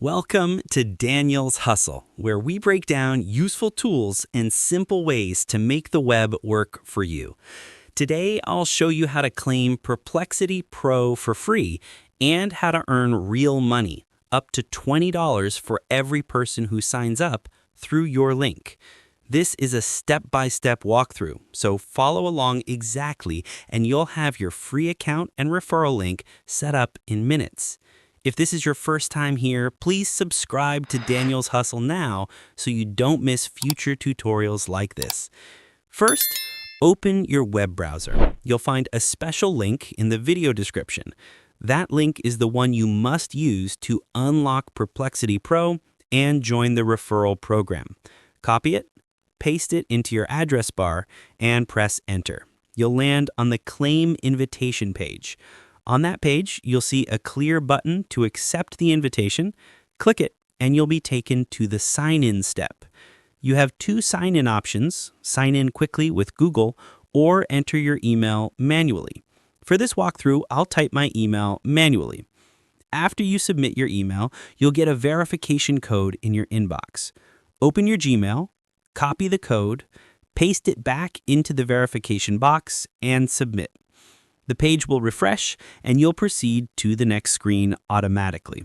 Welcome to Daniel's Hustle, where we break down useful tools and simple ways to make the web work for you. Today, I'll show you how to claim Perplexity Pro for free and how to earn real money, up to $20 for every person who signs up through your link. This is a step-by-step walkthrough, so follow along exactly and you'll have your free account and referral link set up in minutes. If this is your first time here, please subscribe to Daniel's Hustle now so you don't miss future tutorials like this. First, open your web browser. You'll find a special link in the video description. That link is the one you must use to unlock Perplexity Pro and join the referral program. Copy it, paste it into your address bar, and press enter. You'll land on the Claim Invitation page. On that page, you'll see a clear button to accept the invitation. Click it, and you'll be taken to the sign-in step. You have two sign-in options: sign in quickly with Google or enter your email manually. For this walkthrough, I'll type my email manually. After you submit your email, you'll get a verification code in your inbox. Open your Gmail, copy the code, paste it back into the verification box, and submit. The page will refresh, and you'll proceed to the next screen automatically.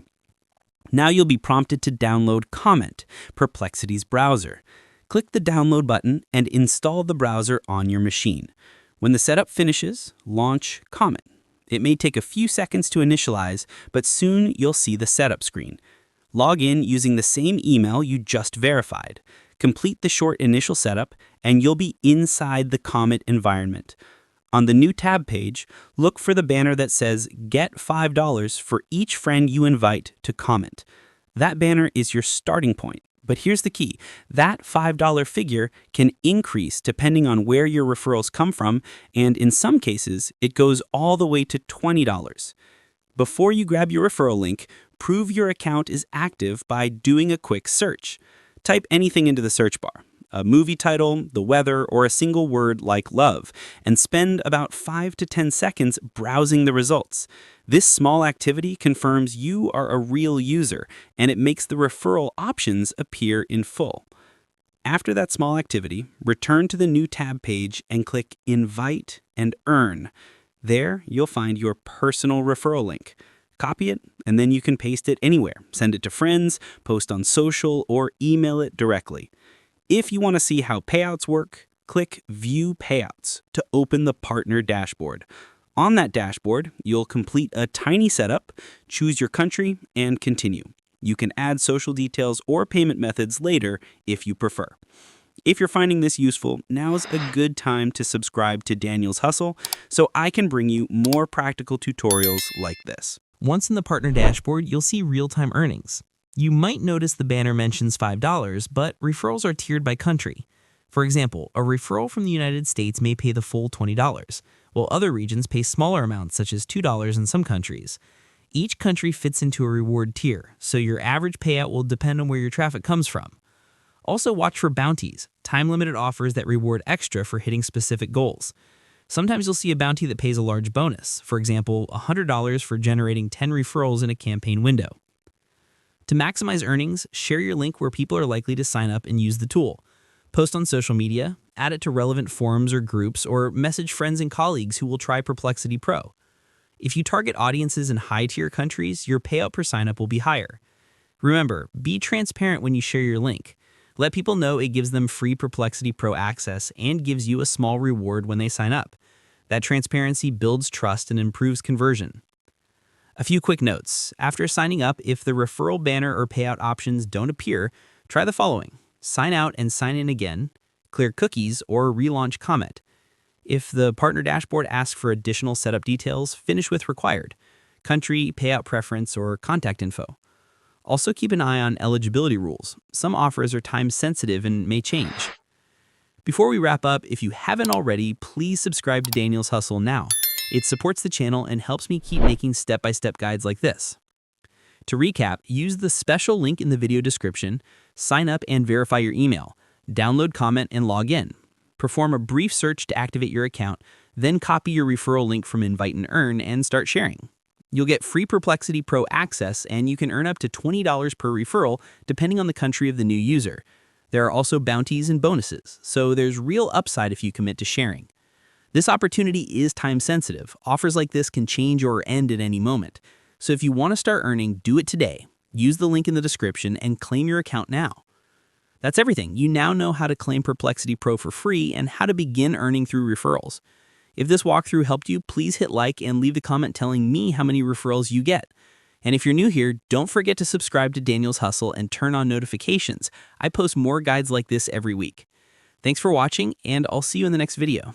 Now you'll be prompted to download Comet, Perplexity's browser. Click the download button and install the browser on your machine. When the setup finishes, launch Comet. It may take a few seconds to initialize, but soon you'll see the setup screen. Log in using the same email you just verified. Complete the short initial setup, and you'll be inside the Comet environment. On the new tab page, look for the banner that says Get $5 for each friend you invite to Comet. That banner is your starting point, but here's the key. That $5 figure can increase depending on where your referrals come from, and in some cases, it goes all the way to $20. Before you grab your referral link, prove your account is active by doing a quick search. Type anything into the search bar: a movie title, the weather, or a single word like love, and spend about 5 to 10 seconds browsing the results. This small activity confirms you are a real user, and it makes the referral options appear in full. After that small activity, return to the new tab page and click Invite and Earn. There, you'll find your personal referral link. Copy it, and then you can paste it anywhere. Send it to friends, post on social, or email it directly. If you want to see how payouts work, click View Payouts to open the partner dashboard. On that dashboard, you'll complete a tiny setup, choose your country, and continue. You can add social details or payment methods later if you prefer. If you're finding this useful, now's a good time to subscribe to Daniel's Hustle so I can bring you more practical tutorials like this. Once in the partner dashboard, you'll see real-time earnings. You might notice the banner mentions $5, but referrals are tiered by country. For example, a referral from the United States may pay the full $20, while other regions pay smaller amounts such as $2 in some countries. Each country fits into a reward tier, so your average payout will depend on where your traffic comes from. Also watch for bounties, time-limited offers that reward extra for hitting specific goals. Sometimes you'll see a bounty that pays a large bonus, for example, $100 for generating 10 referrals in a campaign window. To maximize earnings, share your link where people are likely to sign up and use the tool. Post on social media, add it to relevant forums or groups, or message friends and colleagues who will try Perplexity Pro. If you target audiences in high-tier countries, your payout per sign-up will be higher. Remember, be transparent when you share your link. Let people know it gives them free Perplexity Pro access and gives you a small reward when they sign up. That transparency builds trust and improves conversion. A few quick notes. After signing up, if the referral banner or payout options don't appear, try the following: sign out and sign in again, clear cookies, or relaunch Comet. If the partner dashboard asks for additional setup details, finish with required: country, payout preference, or contact info. Also keep an eye on eligibility rules. Some offers are time sensitive and may change. Before we wrap up, if you haven't already, please subscribe to Daniel's Hustle now. It supports the channel and helps me keep making step-by-step guides like this. To recap, use the special link in the video description, sign up and verify your email, download Comet and log in. Perform a brief search to activate your account, then copy your referral link from Invite and Earn and start sharing. You'll get free Perplexity Pro access, and you can earn up to $20 per referral depending on the country of the new user. There are also bounties and bonuses, so there's real upside if you commit to sharing. This opportunity is time-sensitive. Offers like this can change or end at any moment. So if you want to start earning, do it today. Use the link in the description and claim your account now. That's everything. You now know how to claim Perplexity Pro for free and how to begin earning through referrals. If this walkthrough helped you, please hit like and leave a comment telling me how many referrals you get. And if you're new here, don't forget to subscribe to Daniel's Hustle and turn on notifications. I post more guides like this every week. Thanks for watching, and I'll see you in the next video.